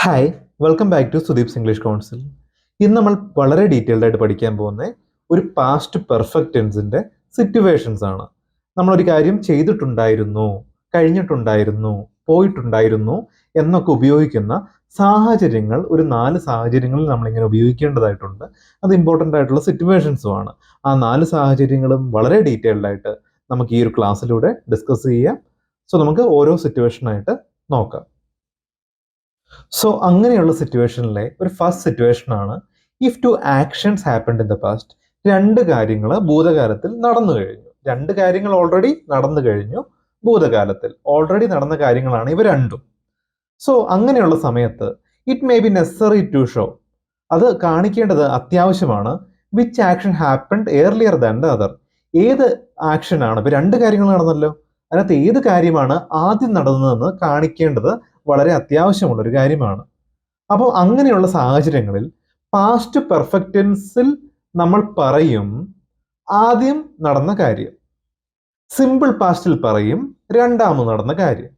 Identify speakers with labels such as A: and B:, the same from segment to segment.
A: Hi welcome back to Sudeep's English council. ഇന്ന് നമ്മൾ വളരെ ഡീറ്റെയിൽഡ് ആയിട്ട് പഠിക്കാൻ പോകുന്ന ഒരു പാസ്റ്റ് പെർഫെക്റ്റ് ടെൻസിന്റെ സിറ്റുവേഷൻസ് ആണ്. നമ്മളൊരു കാര്യം ചെയ്തിട്ടുണ്ടായിരുന്നു, കഴിഞ്ഞിട്ടുണ്ടായിരുന്നു, പോയിട്ടുണ്ടായിരുന്നു എന്നൊക്കെ ഉപയോഗിക്കുന്ന സാഹചര്യങ്ങൾ, ഒരു 4 സാഹചര്യങ്ങളിൽ നമ്മളിങ്ങനെ ഉപയോഗിക്കേണ്ടതായിട്ടുണ്ട്. അത് ഇമ്പോർട്ടൻ്റ് ആയിട്ടുള്ള സിറ്റുവേഷൻസുമാണ്. ആ 4 സാഹചര്യങ്ങളും വളരെ ഡീറ്റെയിൽഡ് ആയിട്ട് നമുക്ക് ഈ ഒരു ക്ലാസ്സിലൂടെ ഡിസ്കസ് ചെയ്യാം. സോ നമുക്ക് ഓരോ സിറ്റുവേഷനായിട്ട് നോക്കാം. സോ അങ്ങനെയുള്ള സിറ്റുവേഷനിലെ ഒരു ഫസ്റ്റ് സിറ്റുവേഷൻ ആണ് if to actions happened in the past. 2 കാര്യങ്ങൾ ഭൂതകാലത്തിൽ നടന്നു കഴിഞ്ഞു. 2 കാര്യങ്ങൾ ഓൾറെഡി നടന്നു കഴിഞ്ഞു. ഭൂതകാലത്തിൽ ഓൾറെഡി നടന്ന കാര്യങ്ങളാണ് ഇവ രണ്ടും. സോ അങ്ങനെയുള്ള സമയത്ത് it may be necessary to show, അത് കാണിക്കേണ്ടത് അത്യാവശ്യമാണ്. Which action happened earlier than the other. ഏത് ആക്ഷനാണ്, ഇപ്പൊ 2 കാര്യങ്ങൾ നടന്നല്ലോ, അതിനകത്ത് ഏത് കാര്യമാണ് ആദ്യം നടന്നതെന്ന് കാണിക്കേണ്ടത് വളരെ അത്യാവശ്യമുള്ള ഒരു കാര്യമാണ്. അപ്പോൾ അങ്ങനെയുള്ള സാഹചര്യങ്ങളിൽ പാസ്റ്റ് പെർഫെക്റ്റ് ടെൻസിൽ നമ്മൾ പറയും ആദ്യം നടന്ന കാര്യം, സിമ്പിൾ പാസ്റ്റിൽ പറയും രണ്ടാമത് നടന്ന കാര്യം.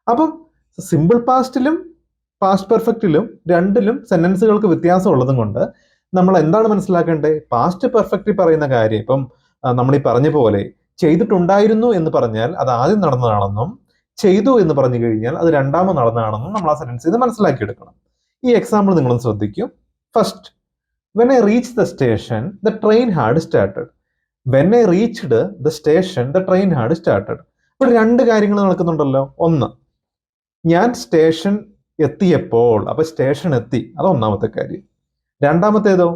A: അപ്പം സിമ്പിൾ പാസ്റ്റിലും പാസ്റ്റ് പെർഫെക്റ്റിലും രണ്ടിലും സെന്റൻസുകൾക്ക് വ്യത്യാസം ഉള്ളതും കൊണ്ട് നമ്മൾ എന്താണ് മനസ്സിലാക്കേണ്ടത്? പാസ്റ്റ് പെർഫെക്റ്റിൽ പറയുന്ന കാര്യം, ഇപ്പം നമ്മൾ ഈ പറഞ്ഞ പോലെ ചെയ്തിട്ടുണ്ടായിരുന്നു എന്ന് പറഞ്ഞാൽ അത് ആദ്യം നടന്നതാണെന്നും ചെയ്തു എന്ന് പറഞ്ഞു കഴിഞ്ഞാൽ അത് രണ്ടാമത് നടന്നതാണെന്നും നമ്മൾ ആ സെന്റൻസിൽ നിന്ന് മനസ്സിലാക്കിയെടുക്കണം. ഈ എക്സാമ്പിൾ നിങ്ങളൊന്ന് ശ്രദ്ധിക്കും. First, when I reach the station the train had started. When I reached the station the train had started. ഇവിടെ 2 കാര്യങ്ങൾ നടക്കുന്നുണ്ടല്ലോ. ഒന്ന്, ഞാൻ സ്റ്റേഷൻ എത്തിയപ്പോൾ, അപ്പൊ സ്റ്റേഷൻ എത്തി, അത് ഒന്നാമത്തെ കാര്യം. രണ്ടാമത്തേതോ,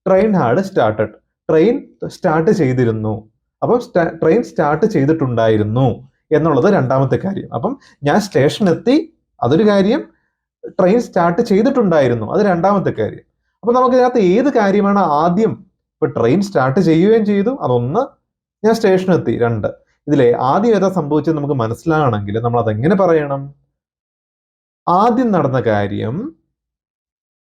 A: train had started, train start ചെയ്തിരുന്നു, അപ്പം ട്രെയിൻ സ്റ്റാർട്ട് ചെയ്തിട്ടുണ്ടായിരുന്നു എന്നുള്ളത് രണ്ടാമത്തെ കാര്യം. അപ്പം ഞാൻ സ്റ്റേഷൻ എത്തി, അതൊരു കാര്യം. ട്രെയിൻ സ്റ്റാർട്ട് ചെയ്തിട്ടുണ്ടായിരുന്നു, അത് രണ്ടാമത്തെ കാര്യം. അപ്പൊ നമുക്ക് ഇതിനകത്ത് ഏത് കാര്യമാണ് ആദ്യം? ഇപ്പൊ ട്രെയിൻ സ്റ്റാർട്ട് ചെയ്യുകയും ചെയ്തു, അതൊന്ന്. ഞാൻ സ്റ്റേഷൻ എത്തി, 2. ഇതിലെ ആദ്യം ഏതാ സംഭവിച്ചത് നമുക്ക് മനസ്സിലാകണമെങ്കിൽ നമ്മൾ അതെങ്ങനെ പറയണം? ആദ്യം നടന്ന കാര്യം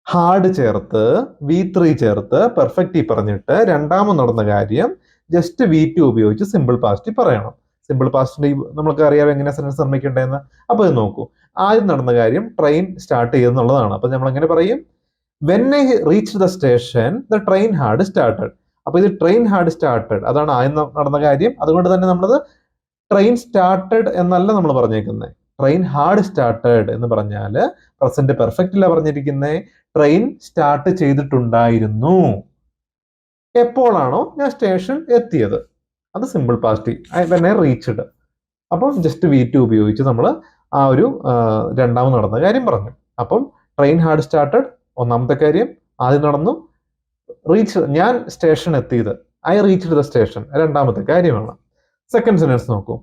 A: ഹാർഡ് ചേർത്ത് V3 ചേർത്ത് പെർഫെക്റ്റ് പറഞ്ഞിട്ട് രണ്ടാമത് നടന്ന കാര്യം ജസ്റ്റ് V2 ഉപയോഗിച്ച് സിമ്പിൾ പാസ്റ്റ് പറയണം. സിമ്പിൾ പാസ്റ്റിന്റെ നമുക്ക് അറിയാം എങ്ങനെ സെന്റൻസ് നിർമ്മിക്കേണ്ടതെന്ന്. അപ്പൊ ഇത് നോക്കൂ, ആദ്യം നടന്ന കാര്യം ട്രെയിൻ സ്റ്റാർട്ട് ചെയ്തെന്നുള്ളതാണ്. അപ്പൊ നമ്മൾ എങ്ങനെ പറയും? When I reach the station the train had started. അപ്പൊ ഇത് ട്രെയിൻ ഹാഡ് സ്റ്റാർട്ടഡ്, അതാണ് ആദ്യം നടന്ന കാര്യം. അതുകൊണ്ട് തന്നെ നമ്മളത് ട്രെയിൻ സ്റ്റാർട്ടഡ് എന്നല്ല നമ്മൾ പറഞ്ഞേക്കുന്നത്. ട്രെയിൻ ഹാഡ് സ്റ്റാർട്ടഡ് എന്ന് പറഞ്ഞാൽ പ്രസന്റ് പെർഫെക്റ്റിലാണ് പറഞ്ഞിരിക്കുന്നത്. ട്രെയിൻ സ്റ്റാർട്ട് ചെയ്തിട്ടുണ്ടായിരുന്നു എപ്പോഴാണോ ഞാൻ സ്റ്റേഷൻ എത്തിയത്, അത് simple past when I reached. അപ്പം ജസ്റ്റ് V2 ഉപയോഗിച്ച് നമ്മൾ ആ ഒരു രണ്ടാമത് നടന്ന കാര്യം പറഞ്ഞു. അപ്പം ട്രെയിൻ ഹാഡ് സ്റ്റാർട്ടഡ് ഒന്നാമത്തെ കാര്യം, ആദ്യം നടന്നു. റീച്ച്, ഞാൻ സ്റ്റേഷൻ എത്തിയത്, ഐ റീച്ച്ഡ് ദ സ്റ്റേഷൻ, രണ്ടാമത്തെ കാര്യമാണ്. സെക്കൻഡ് സെന്റൻസ് നോക്കൂ.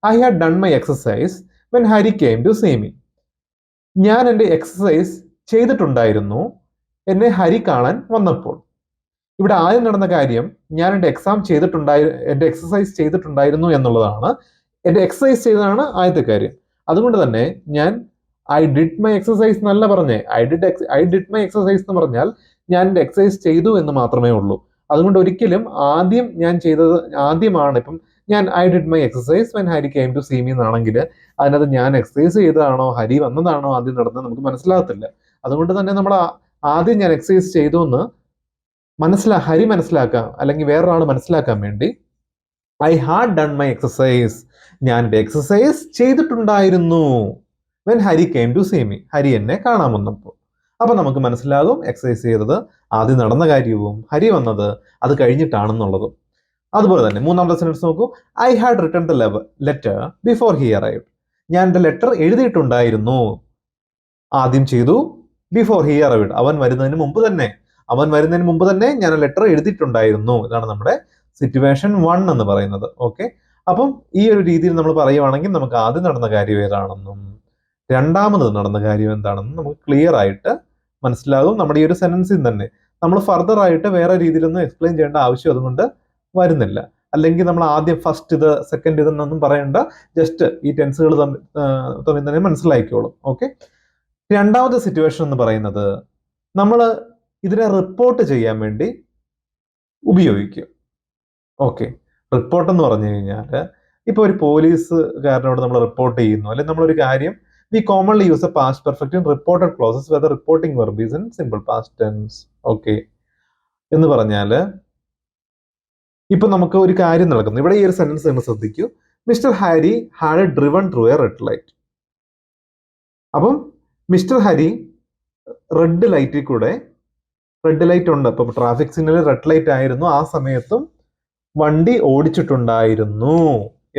A: I had done my exercise when Hari came to see me. ഞാൻ എൻ്റെ എക്സസൈസ് ചെയ്തിട്ടുണ്ടായിരുന്നു എന്നെ ഹരി കാണാൻ വന്നപ്പോൾ. ഇവിടെ ആദ്യം നടന്ന കാര്യം ഞാൻ എൻ്റെ എൻ്റെ എക്സസൈസ് ചെയ്തിട്ടുണ്ടായിരുന്നു എന്നുള്ളതാണ്. എൻ്റെ എക്സസൈസ് ചെയ്തതാണ് ആദ്യത്തെ കാര്യം. അതുകൊണ്ട് തന്നെ ഞാൻ ഐ ഡിഡ് മൈ എക്സസൈസ് എന്നല്ല പറഞ്ഞേ. ഐ ഡിഡ് മൈ എക്സസൈസ് എന്ന് പറഞ്ഞാൽ ഞാൻ എൻ്റെ എക്സസൈസ് ചെയ്തു എന്ന് മാത്രമേ ഉള്ളൂ. അതുകൊണ്ട് ഒരിക്കലും ആദ്യം ഞാൻ ചെയ്തത് ആദ്യമാണ്. ഇപ്പം ഞാൻ I did my exercise when Hari came to see me എന്നാണെങ്കിൽ അതിനകത്ത് ഞാൻ എക്സസൈസ് ചെയ്തതാണോ ഹരി വന്നതാണോ ആദ്യം നടന്നത് നമുക്ക് മനസ്സിലാകത്തില്ല. അതുകൊണ്ട് തന്നെ നമ്മൾ ആദ്യം ഞാൻ എക്സസൈസ് ചെയ്തു എന്ന് ഹരി മനസ്സിലാക്കാം, അല്ലെങ്കിൽ വേറൊരാൾ മനസ്സിലാക്കാൻ വേണ്ടി I had done my exercise, ഞാൻ എൻ്റെ എക്സസൈസ് ചെയ്തിട്ടുണ്ടായിരുന്നു when Hari came to see me, Hari എന്നെ കാണാൻ വന്നപ്പോൾ. അപ്പൊ നമുക്ക് മനസ്സിലാകും എക്സസൈസ് ചെയ്തത് ആദ്യം നടന്ന കാര്യവും ഹരി വന്നത് അത് കഴിഞ്ഞിട്ടാണെന്നുള്ളതും. അതുപോലെ തന്നെ മൂന്നാമത്തെ സെന്റൻസ് നോക്കൂ. I had written the letter before he arrived. ഞാൻ എൻ്റെ ലെറ്റർ എഴുതിയിട്ടുണ്ടായിരുന്നു, ആദ്യം ചെയ്തു. ബിഫോർ ഹി അറൈവ്ഡ്, അവൻ വരുന്നതിന് മുമ്പ് തന്നെ ഞാൻ ലെറ്റർ എഴുതിയിട്ടുണ്ടായിരുന്നു. ഇതാണ് നമ്മുടെ സിറ്റുവേഷൻ 1 എന്ന് പറയുന്നത്. ഓക്കെ, അപ്പം ഈ ഒരു രീതിയിൽ നമ്മൾ പറയുവാണെങ്കിൽ നമുക്ക് ആദ്യം നടന്ന കാര്യം ഏതാണെന്നും രണ്ടാമത് നടന്ന കാര്യം എന്താണെന്നും നമുക്ക് ക്ലിയർ ആയിട്ട് മനസ്സിലാകും. നമ്മുടെ ഈ ഒരു സെന്റൻസിൽ തന്നെ നമ്മൾ ഫർദർ ആയിട്ട് വേറെ രീതിയിലൊന്നും എക്സ്പ്ലെയിൻ ചെയ്യേണ്ട ആവശ്യം അതുകൊണ്ട് വരുന്നില്ല. അല്ലെങ്കിൽ നമ്മൾ ആദ്യം ഫസ്റ്റ് ഇത് സെക്കൻഡ് ഇതെന്നൊന്നും പറയേണ്ട, ജസ്റ്റ് ഈ ടെൻസുകൾ തമ്മിൽ തന്നെ മനസ്സിലാക്കിക്കോളും. ഓക്കെ, രണ്ടാമത്തെ സിറ്റുവേഷൻ എന്ന് പറയുന്നത് നമ്മൾ ഇതിനെ റിപ്പോർട്ട് ചെയ്യാൻ വേണ്ടി ഉപയോഗിക്കും. ഓക്കെ, റിപ്പോർട്ട് എന്ന് പറഞ്ഞു കഴിഞ്ഞാൽ ഇപ്പോൾ ഒരു പോലീസുകാരനോട് നമ്മൾ റിപ്പോർട്ട് ചെയ്യുന്നു, അല്ലെങ്കിൽ നമ്മളൊരു കാര്യം We commonly use the past perfect in reported clauses where the reporting verb is in simple past tense. Okay. എന്ന് പറഞ്ഞാൽ ഇപ്പൊ നമുക്ക് ഒരു കാര്യം നടക്കുന്നു. ഇവിടെ ഈ ഒരു സെന്റൻസ് നിങ്ങൾ ശ്രദ്ധിക്കൂ. Mister Harry had driven through A red light. അപ്പം മിസ്റ്റർ ഹരി റെഡ് ലൈറ്റിൽ കൂടെ, റെഡ് ലൈറ്റ് ഉണ്ട്, അപ്പൊ ട്രാഫിക് സിഗ്നൽ റെഡ് ലൈറ്റ് ആയിരുന്നു, ആ സമയത്തും വണ്ടി ഓടിച്ചിട്ടുണ്ടായിരുന്നു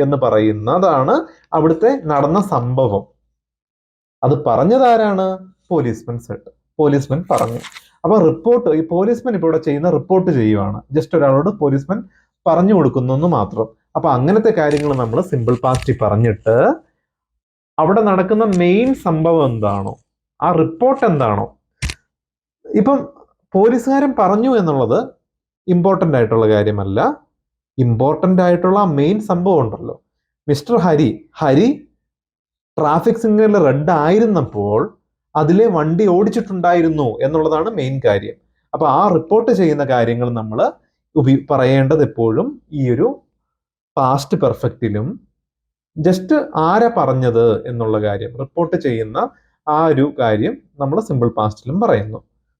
A: എന്ന് പറയുന്നതാണ് അവിടുത്തെ നടന്ന സംഭവം. അത് പറഞ്ഞതാരാണ്? Policeman Z. പോലീസ്മാൻ പറഞ്ഞു. അപ്പൊ റിപ്പോർട്ട്, ഈ പോലീസ്മാൻ ഇപ്പോൾ ഇവിടെ ചെയ്യുന്ന റിപ്പോർട്ട് ചെയ്യുവാണ്. ജസ്റ്റ് ഒരാളോട് പോലീസ്മാൻ പറഞ്ഞു കൊടുക്കുന്നു മാത്രം. അപ്പൊ അങ്ങനത്തെ കാര്യങ്ങൾ നമ്മൾ സിമ്പിൾ പാസ്റ്റിൽ പറഞ്ഞിട്ട് അവിടെ നടക്കുന്ന മെയിൻ സംഭവം എന്താണോ, ആ റിപ്പോർട്ട് എന്താണോ, ഇപ്പം പോലീസുകാരൻ പറഞ്ഞു എന്നുള്ളത് ഇമ്പോർട്ടൻ്റ് ആയിട്ടുള്ള കാര്യമല്ല. ഇമ്പോർട്ടൻ്റ് ആയിട്ടുള്ള മെയിൻ സംഭവം ഉണ്ടല്ലോ. Mister Hari traffic signal red ആയിരുന്നപ്പോൾ അതിലെ വണ്ടി ഓടിച്ചിട്ടുണ്ടായിരുന്നു എന്നുള്ളതാണ് മെയിൻ കാര്യം. അപ്പൊ ആ റിപ്പോർട്ട് ചെയ്യുന്ന കാര്യങ്ങൾ നമ്മൾ പറയേണ്ടത് എപ്പോഴും ഈ ഒരു പാസ്റ്റ് പെർഫെക്റ്റിലും ജസ്റ്റ് ആരാ പറഞ്ഞത് എന്നുള്ള കാര്യം, റിപ്പോർട്ട് ചെയ്യുന്ന ആ ഒരു കാര്യം നമ്മൾ സിമ്പിൾ പാസ്റ്റിലും പറയുന്നു.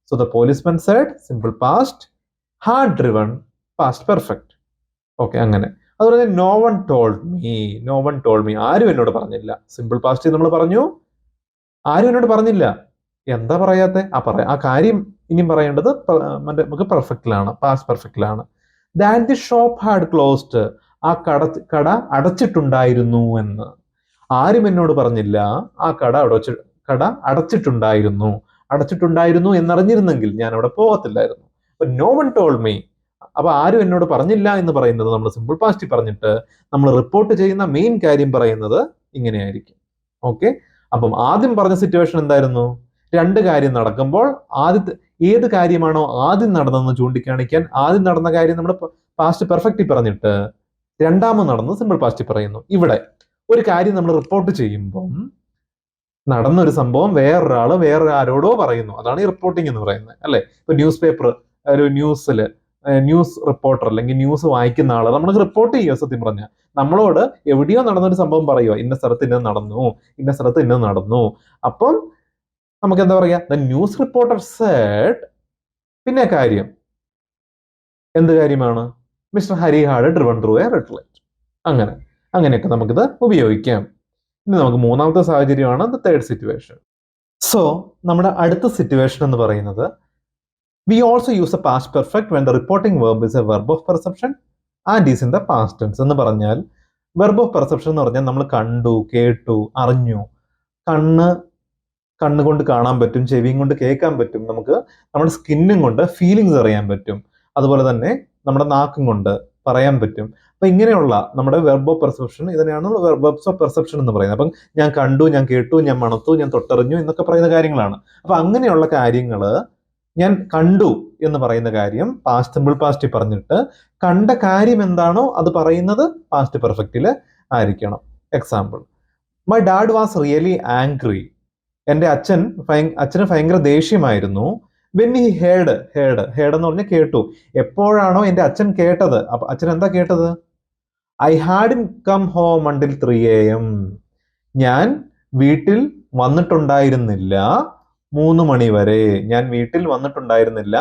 A: So the policeman said, simple past, had driven, past perfect. Okay, അങ്ങനെ. അതുപോലെ no one told me. No one told me, ആരും എന്നോട് പറഞ്ഞില്ല. സിമ്പിൾ പാസ്റ്റ് നമ്മൾ പറഞ്ഞു, ആരും എന്നോട് പറഞ്ഞില്ല. എന്താ പറയാത്തെ? ആ കാര്യം ഇനിയും പറയേണ്ടത് നമുക്ക് പെർഫെക്റ്റിലാണ്, പാസ്റ്റ് പെർഫെക്റ്റിലാണ്. That the shop had closed, ആ കട അടച്ചിട്ടുണ്ടായിരുന്നു എന്ന്. ആരും എന്നോട് പറഞ്ഞില്ല ആ കട അടച്ചിട്ടുണ്ടായിരുന്നു. അടച്ചിട്ടുണ്ടായിരുന്നു എന്നറിഞ്ഞിരുന്നെങ്കിൽ ഞാൻ അവിടെ പോകത്തില്ലായിരുന്നു. അപ്പൊ നോ വൺ ടോൾഡ് മീ, അപ്പൊ ആരും എന്നോട് പറഞ്ഞില്ല എന്ന് പറയുന്നത് നമ്മൾ സിമ്പിൾ പാസ്റ്റിൽ പറഞ്ഞിട്ട് നമ്മൾ റിപ്പോർട്ട് ചെയ്യുന്ന മെയിൻ കാര്യം പറയുന്നത് ഇങ്ങനെയായിരിക്കും. ഓക്കെ, അപ്പം ആദ്യം പറഞ്ഞ സിറ്റുവേഷൻ എന്തായിരുന്നു? രണ്ട് കാര്യം നടക്കുമ്പോൾ ഏത് കാര്യമാണോ ആദ്യം നടന്നതെന്ന് ചൂണ്ടിക്കാണിക്കാൻ ആദ്യം നടന്ന കാര്യം നമ്മൾ പാസ്റ്റ് പെർഫെക്റ്റിൽ പറഞ്ഞിട്ട് രണ്ടാമത് നടന്നത് സിമ്പിൾ പാസ്റ്റിൽ പറയുന്നു. ഇവിടെ ഒരു കാര്യം നമ്മൾ റിപ്പോർട്ട് ചെയ്യുമ്പം നടന്നൊരു സംഭവം വേറൊരാരോടോ പറയുന്നു. അതാണ് ഈ റിപ്പോർട്ടിംഗ് എന്ന് പറയുന്നത്, അല്ലെ? ഇപ്പൊ ന്യൂസ് പേപ്പർ, ഒരു ന്യൂസ് റിപ്പോർട്ടർ അല്ലെങ്കിൽ ന്യൂസ് വായിക്കുന്ന ആള് നമ്മൾ റിപ്പോർട്ട് ചെയ്യുക. സത്യം പറഞ്ഞാൽ നമ്മളോട് എവിടെയോ നടന്നൊരു സംഭവം പറയുക, ഇന്ന സ്ഥലത്ത് ഇന്നത് നടന്നു, ഇന്ന സ്ഥലത്ത് ഇന്നത് നടന്നു. അപ്പം നമുക്ക് എന്താ പറയാ? ദ ന്യൂസ് റിപ്പോർട്ടർ സെഡ്, പിന്നെ കാര്യം എന്ത് കാര്യമാണ്? Mister Hari had driven through A red light. അങ്ങനെയൊക്കെ നമുക്കിത് ഉപയോഗിക്കാം. ഇനി നമുക്ക് മൂന്നാമത്തെ സാഹചര്യമാണ് ദ തേർഡ് സിറ്റുവേഷൻ. സോ നമ്മുടെ അടുത്ത സിറ്റുവേഷൻ എന്ന് പറയുന്നത്, we also use a past perfect when the reporting verb is a verb of perception and is in the past tense. എന്ന് പറഞ്ഞാൽ verb of perception എന്ന് പറഞ്ഞാൽ നമ്മൾ കണ്ടു, കേട്ടു, അറിഞ്ഞു. കണ്ണുകൊണ്ട് കാണാൻ പറ്റും, ചെവിയും കൊണ്ട് കേൾക്കാൻ പറ്റും, നമുക്ക് നമ്മുടെ സ്കിന്നും കൊണ്ട് ഫീലിങ്സ് അറിയാൻ പറ്റും, അതുപോലെ തന്നെ നമ്മുടെ നാക്കും കൊണ്ട് പറയാൻ പറ്റും. അപ്പൊ ഇങ്ങനെയുള്ള നമ്മുടെ വെർബ് ഓഫ് പെർസെപ്ഷൻ, ഇതിനെയാണ് വെർബ്സ് ഓഫ് പെർസെപ്ഷൻ എന്ന് പറയുന്നത്. അപ്പം ഞാൻ കണ്ടു, ഞാൻ കേട്ടു, ഞാൻ മണത്തു, ഞാൻ തൊട്ടറിഞ്ഞു എന്നൊക്കെ പറയുന്ന കാര്യങ്ങളാണ്. അപ്പൊ അങ്ങനെയുള്ള കാര്യങ്ങള്, ഞാൻ കണ്ടു എന്ന് പറയുന്ന കാര്യം പാസ്റ്റ് സിമ്പിൾ പാസ്റ്റിൽ പറഞ്ഞിട്ട് കണ്ട കാര്യം എന്താണോ അത് പറയുന്നത് പാസ്റ്റ് പെർഫെക്റ്റില് ആയിരിക്കണം. Example, my dad was really angry. എൻ്റെ അച്ഛന് ഭയങ്കര ദേഷ്യമായിരുന്നു. വെൻ ഹി ഹേർഡ് എന്ന് പറഞ്ഞാൽ കേട്ടു. എപ്പോഴാണോ എൻ്റെ അച്ഛൻ കേട്ടത്, അപ്പൊ അച്ഛൻ എന്താ കേട്ടത്? I had come home until 3 AM. ഞാൻ വീട്ടിൽ വന്നിട്ടുണ്ടായിരുന്നില്ല 3 മണി വരെ. ഞാൻ വീട്ടിൽ വന്നിട്ടുണ്ടായിരുന്നില്ല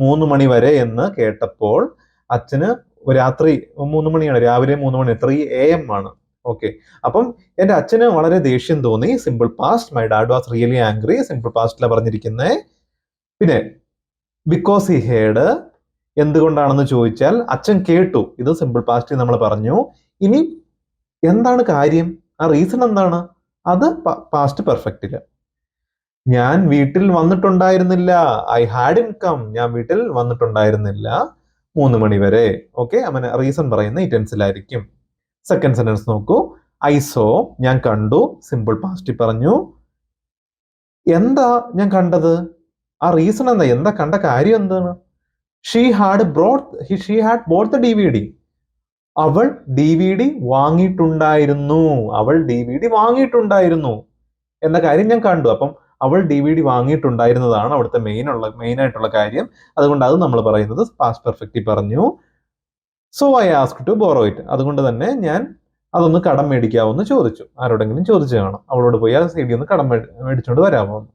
A: 3 മണി വരെ എന്ന് കേട്ടപ്പോൾ അച്ഛന് രാത്രി 3 മണിയാണ്, രാവിലെ 3 മണി, 3 AM ആണ്. ഓക്കെ, അപ്പം എൻ്റെ അച്ഛന് വളരെ ദേഷ്യം തോന്നി. Simple past, my dad was really angry, simple പാസ്റ്റിലാണ് പറഞ്ഞിരിക്കുന്നത്. പിന്നെ ബിക്കോസ് ഹി ഹേർഡ്, എന്തുകൊണ്ടാണെന്ന് ചോദിച്ചാൽ അച്ഛൻ കേട്ടു, ഇത് സിമ്പിൾ പാസ്റ്റിൽ നമ്മൾ പറഞ്ഞു. ഇനി എന്താണ് കാര്യം, ആ റീസൺ എന്താണ്? അത് പാസ്റ്റ് പെർഫെക്റ്റില്. ഞാൻ വീട്ടിൽ വന്നിട്ടുണ്ടായിരുന്നില്ല, ഐ ഹാഡ് കം, ഞാൻ വീട്ടിൽ വന്നിട്ടുണ്ടായിരുന്നില്ല 3 മണി വരെ. ഓക്കെ, അങ്ങനെ റീസൺ പറയുന്ന ഈ ടെൻസിലായിരിക്കും. സെക്കൻഡ് സെന്റൻസ് നോക്കൂ, ഐ സോ, ഞാൻ കണ്ടു, സിമ്പിൾ പാസ്റ്റിൽ പറഞ്ഞു. എന്താ ഞാൻ കണ്ടത്? ആ റീസൺ എന്താ കണ്ട കാര്യം എന്താണ്? She had boat the DVD. അവൾ DVD വാങ്ങിയിട്ടുണ്ടായിരുന്നു. എന്ന കാര്യം ഞാൻ കണ്ടു. അപ്പം അവൾ DVD വാങ്ങിയിട്ടുണ്ടായിരുന്നതാണ് അവിടുത്തെ മെയിൻ ആയിട്ടുള്ള കാര്യം. അതുകൊണ്ട് അത് നമ്മൾ പറയുന്നത് പാസ്റ്റ് പെർഫെക്റ്റിൽ പറഞ്ഞു. So I asked to borrow it. അതുകൊണ്ട് തന്നെ ഞാൻ അതൊന്ന് കടം മേടിക്കാവോ എന്ന് ചോദിച്ചു. ആരോടെങ്കിലും ചോദിച്ചു കാണാം, അവളോട് പോയി ആ CD ഒന്ന് കടം മേടിച്ചുകൊണ്ട് വരാമോ എന്ന്.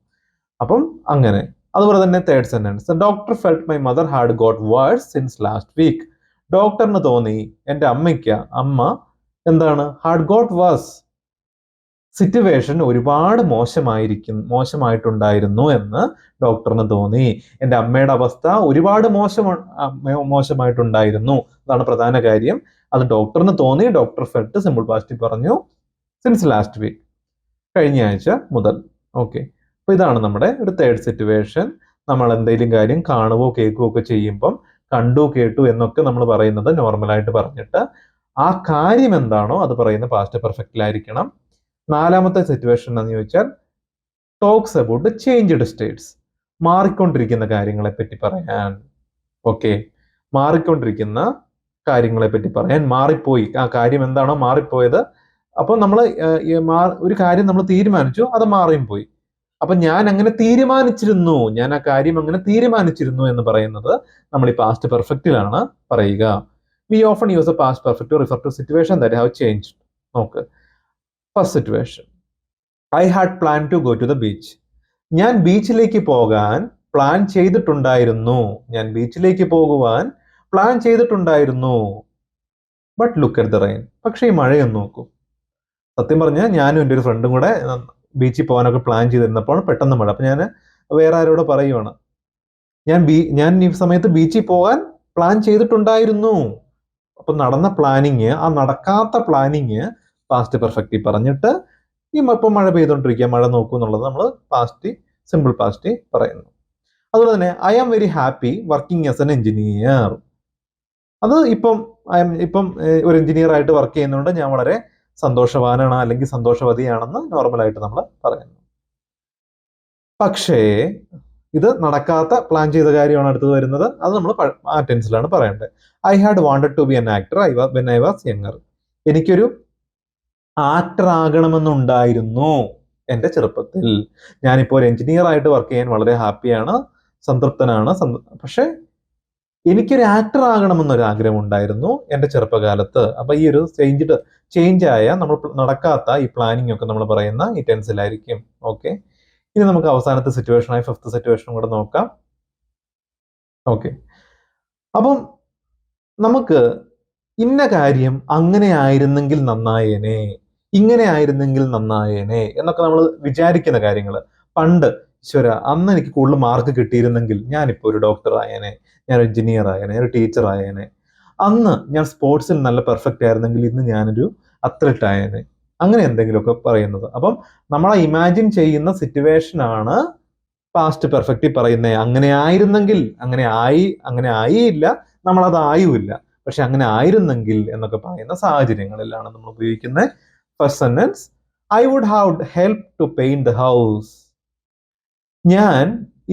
A: അപ്പം അങ്ങനെ. അതുപോലെ തന്നെ third sentence, doctor felt my mother had got worse since last week. ഡോക്ടറിന് തോന്നി എൻ്റെ അമ്മ എന്താണ്, ഹാഡ് ഗോട്ട് വേഴ്സ്, സിറ്റുവേഷൻ ഒരുപാട് മോശമായിട്ടുണ്ടായിരുന്നു എന്ന് ഡോക്ടറിന് തോന്നി. എൻ്റെ അമ്മയുടെ അവസ്ഥ ഒരുപാട് മോശമായിട്ടുണ്ടായിരുന്നു, അതാണ് പ്രധാന കാര്യം. അത് ഡോക്ടറിന് തോന്നി, ഡോക്ടർ ഫെൽറ്റ് സിമ്പിൾ പാസ്റ്റിൽ പറഞ്ഞു, സിൻസ് ലാസ്റ്റ് വീക്ക്, കഴിഞ്ഞ ആഴ്ച മുതൽ. ഓക്കെ, അപ്പൊ ഇതാണ് നമ്മുടെ ഒരു തേർഡ് സിറ്റുവേഷൻ. നമ്മൾ എന്തെങ്കിലും കാര്യം കാണുകയോ കേൾക്കുകയോ ഒക്കെ ചെയ്യുമ്പം കണ്ടു കേട്ടു എന്നൊക്കെ നമ്മൾ പറയുന്നത് നോർമലായിട്ട് പറഞ്ഞിട്ട് ആ കാര്യം എന്താണോ അത് പറയുന്ന പാസ്റ്റ് പെർഫെക്റ്റിലായിരിക്കണം. നാലാമത്തെ സിറ്റുവേഷൻ എന്ന് ചോദിച്ചാൽ ടോക്സ് അബൌട്ട് ചേഞ്ച്ഡ് സ്റ്റേറ്റ്സ്, മാറിക്കൊണ്ടിരിക്കുന്ന കാര്യങ്ങളെ പറ്റി പറയാൻ. ഓക്കെ, മാറിക്കൊണ്ടിരിക്കുന്ന കാര്യങ്ങളെ പറ്റി പറയാൻ, മാറിപ്പോയി, ആ കാര്യം എന്താണോ മാറിപ്പോയത്. അപ്പൊ നമ്മൾ ഒരു കാര്യം നമ്മൾ തീരുമാനിച്ചു, അത് മാറിയും പോയി. അപ്പൊ ഞാൻ അങ്ങനെ തീരുമാനിച്ചിരുന്നു, ഞാൻ ആ കാര്യം അങ്ങനെ തീരുമാനിച്ചിരുന്നു എന്ന് പറയുന്നത് നമ്മൾ ഈ പാസ്റ്റ് പെർഫെക്റ്റിലാണ് പറയുക. We often use a past perfect to refer to situation that have changed. നോക്ക്, first situation, I had plan to go to the beach. ഞാൻ ബീച്ചിലേക്ക് പോകാൻ പ്ലാൻ ചെയ്തിട്ടുണ്ടായിരുന്നു, ഞാൻ ബീച്ചിലേക്ക് പോകുവാൻ പ്ലാൻ ചെയ്തിട്ടുണ്ടായിരുന്നു. But look at the rain, പക്ഷേ ഈ മഴയൊന്ന് നോക്കൂ. സത്യം പറഞ്ഞാൽ ഞാനും എൻ്റെ ഒരു ഫ്രണ്ടും കൂടെ ബീച്ചിൽ പോകാനൊക്കെ പ്ലാൻ ചെയ്തിരുന്നപ്പോൾ പെട്ടെന്ന് മഴ. അപ്പൊ ഞാൻ വേറെ ആരോട് പറയുവാണ്, ഞാൻ ഈ സമയത്ത് ബീച്ചിൽ പോകാൻ പ്ലാൻ ചെയ്തിട്ടുണ്ടായിരുന്നു. അപ്പൊ നടന്ന പ്ലാനിങ്, ആ നടക്കാത്ത പ്ലാനിങ് പാസ്റ്റ് പെർഫെക്റ്റിൽ പറഞ്ഞിട്ട് ഇപ്പൊ മഴ പെയ്തോണ്ടിരിക്കുക, മഴ നോക്കൂ എന്നുള്ളത് നമ്മൾ സിമ്പിൾ പാസ്റ്റ് പറയുന്നു. അതുപോലെ തന്നെ I am very happy working as an engineer. അത് ഇപ്പം ഒരു എഞ്ചിനീയർ ആയിട്ട് വർക്ക് ചെയ്യുന്നതുകൊണ്ട് ഞാൻ വളരെ സന്തോഷവാനാണ് അല്ലെങ്കിൽ സന്തോഷവതിയാണെന്ന് നോർമലായിട്ട് നമ്മൾ പറയുന്നു. പക്ഷേ ഇത് നടക്കാത്ത പ്ലാൻ ചെയ്ത കാര്യമാണ് അടുത്തത് വരുന്നത്. അത് നമ്മൾ ആ ടെൻസിലാണ് പറയേണ്ടത്. I had wanted to be an actor when I was younger. എനിക്കൊരു ആക്ടർ ആകണമെന്നുണ്ടായിരുന്നു എൻ്റെ ചെറുപ്പത്തിൽ. ഞാനിപ്പോൾ ഒരു എഞ്ചിനീയർ ആയിട്ട് വർക്ക് ചെയ്യാൻ വളരെ ഹാപ്പിയാണ്, സംതൃപ്തനാണ്. പക്ഷെ എനിക്കൊരു ആക്ടർ ആകണമെന്നൊരു ആഗ്രഹം ഉണ്ടായിരുന്നു എൻ്റെ ചെറുപ്പകാലത്ത്. അപ്പൊ ഈ ഒരു ചേഞ്ച് ആയ നമ്മൾ നടക്കാത്ത ഈ പ്ലാനിങ് ഒക്കെ നമ്മൾ പറയുന്ന ഈ ടെൻസിലായിരിക്കും. ഓക്കെ, ഇനി നമുക്ക് അവസാനത്തെ സിറ്റുവേഷനായി ഫിഫ്ത്ത് സിറ്റുവേഷനും കൂടെ നോക്കാം. ഓക്കെ, അപ്പം നമുക്ക് ഇന്ന കാര്യം അങ്ങനെ ആയിരുന്നെങ്കിൽ നന്നായേനെ, ഇങ്ങനെ ആയിരുന്നെങ്കിൽ നന്നായേനെ എന്നൊക്കെ നമ്മൾ വിചാരിക്കുന്ന കാര്യങ്ങൾ. പണ്ട് ഈശ്വര, അന്ന് എനിക്ക് കൂടുതൽ മാർക്ക് കിട്ടിയിരുന്നെങ്കിൽ ഞാനിപ്പോൾ ഒരു ഡോക്ടർ ആയേനെ, ഞാൻ എഞ്ചിനീയർ ആയേനെ, ഒരു ടീച്ചർ ആയേനെ. അന്ന് ഞാൻ സ്പോർട്സിൽ നല്ല പെർഫെക്റ്റ് ആയിരുന്നെങ്കിൽ ഇന്ന് ഞാനൊരു അത്ലറ്റ് ആയേനെ. അങ്ങനെ എന്തെങ്കിലുമൊക്കെ പറയുന്നത്. അപ്പം നമ്മളെ ഇമാജിൻ ചെയ്യുന്ന സിറ്റുവേഷൻ ആണ് പാസ്റ്റ് പെർഫെക്റ്റ് പറയുന്നത്. അങ്ങനെ ആയിരുന്നെങ്കിൽ, അങ്ങനെ ആയില്ല, നമ്മളത് ആയുമില്ല, പക്ഷെ അങ്ങനെ ആയിരുന്നെങ്കിൽ എന്നൊക്കെ പറയുന്ന സാഹചര്യങ്ങളിലാണ് നമ്മൾ ഉപയോഗിക്കുന്നത്. First sentence, I would have help to paint the house. ഞാൻ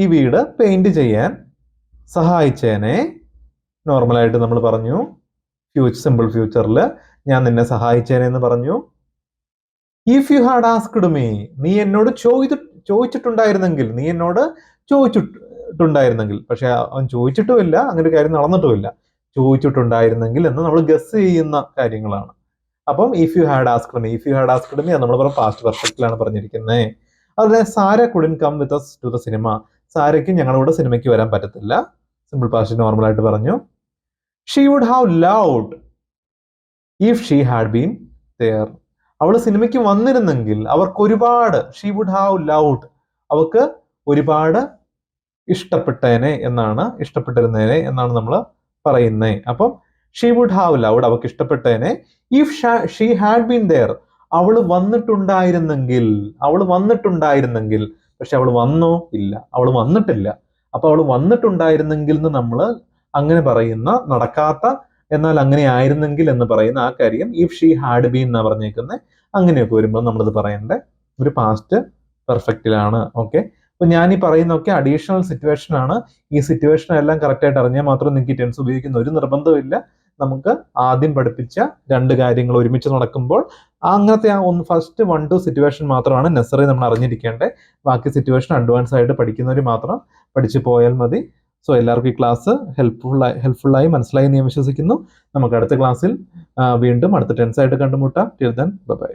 A: ഈ വീട് പെയിന്റ് ചെയ്യാൻ സഹായിച്ചേനെ. നോർമലായിട്ട് നമ്മൾ പറഞ്ഞു സിമ്പിൾ ഫ്യൂച്ചറിൽ ഞാൻ നിന്നെ സഹായിച്ചേനെ എന്ന് പറഞ്ഞു. If you had asked me, നീ എന്നോട് ചോദിച്ചിട്ടുണ്ടായിരുന്നെങ്കിൽ, പക്ഷെ അവൻ ചോദിച്ചിട്ടുമില്ല, അങ്ങനെ ഒരു കാര്യം നടന്നിട്ടുമില്ല. ചോദിച്ചിട്ടുണ്ടായിരുന്നെങ്കിൽ എന്ന് നമ്മൾ ഗസ് ചെയ്യുന്ന കാര്യങ്ങളാണ്. അപ്പം if you had asked me അത് നമ്മൾ പാസ്റ്റ് പെർഫെക്റ്റിലാണ് പറഞ്ഞിരിക്കുന്നത്. അതുപോലെ Sara couldn't come with us to the cinema. സാരയ്ക്ക് ഞങ്ങളുടെ കൂടെ സിനിമയ്ക്ക് വരാൻ പറ്റത്തില്ല. സിമ്പിൾ പാസ്റ്റ് നോർമലായിട്ട് പറഞ്ഞു. She would have loved if she had been there. അവൾ സിനിമയ്ക്ക് വന്നിരുന്നെങ്കിൽ അവർക്ക് ഒരുപാട്, ഷീ വുഡ് ഹാവ് ലവ്ഡ്, അവർക്ക് ഒരുപാട് ഇഷ്ടപ്പെട്ടിരുന്നേനെ എന്നാണ് നമ്മൾ പറയുന്നത്. അപ്പം ഷീ വുഡ് ഹാവ് ലവ്ഡ്, അവർക്ക് ഇഷ്ടപ്പെട്ടേനെ. If she had been there, അവൾ വന്നിട്ടുണ്ടായിരുന്നെങ്കിൽ, പക്ഷെ അവൾ വന്നോ ഇല്ല, അവൾ വന്നിട്ടില്ല. അപ്പൊ അവൾ വന്നിട്ടുണ്ടായിരുന്നെങ്കിൽ എന്ന് നമ്മൾ അങ്ങനെ പറയുന്ന, നടക്കാത്ത എന്നാൽ അങ്ങനെ ആയിരുന്നെങ്കിൽ എന്ന് പറയുന്ന ആ കാര്യം ഇഫ് ഷീ ഹാഡ് ബീൻ എന്നാ പറഞ്ഞേക്കുന്നത്. അങ്ങനെയൊക്കെ വരുമ്പോൾ നമ്മളിത് പറയേണ്ട ഒരു പാസ്റ്റ് പെർഫെക്റ്റിലാണ്. ഓക്കെ, അപ്പൊ ഞാൻ ഈ പറയുന്നൊക്കെ അഡീഷണൽ സിറ്റുവേഷൻ ആണ്. ഈ സിറ്റുവേഷൻ എല്ലാം കറക്റ്റായിട്ട് അറിഞ്ഞാൽ മാത്രം നിങ്ങൾക്ക് ഈ ടെൻസ് ഉപയോഗിക്കുന്ന ഒരു നിർബന്ധമില്ല. നമുക്ക് ആദ്യം പഠിപ്പിച്ച രണ്ട് കാര്യങ്ങൾ ഒരുമിച്ച് നടക്കുമ്പോൾ അങ്ങനത്തെ ഫസ്റ്റ് 1-2 സിറ്റുവേഷൻ മാത്രമാണ് നെസറി നമ്മൾ അറിഞ്ഞിരിക്കേണ്ടത്. ബാക്കി സിറ്റുവേഷൻ അഡ്വാൻസ് ആയിട്ട് പഠിക്കുന്നവർ മാത്രം പഠിച്ചു പോയാൽ മതി. സോ എല്ലാവർക്കും ഈ ക്ലാസ് ഹെൽപ്ഫുള്ളായി മനസ്സിലായി എന്ന് ഞാൻ വിശ്വസിക്കുന്നു. നമുക്ക് അടുത്ത ക്ലാസ്സിൽ വീണ്ടും അടുത്ത ടെൻസ് ആയിട്ട് കണ്ടുമുട്ടാം. Till then bye.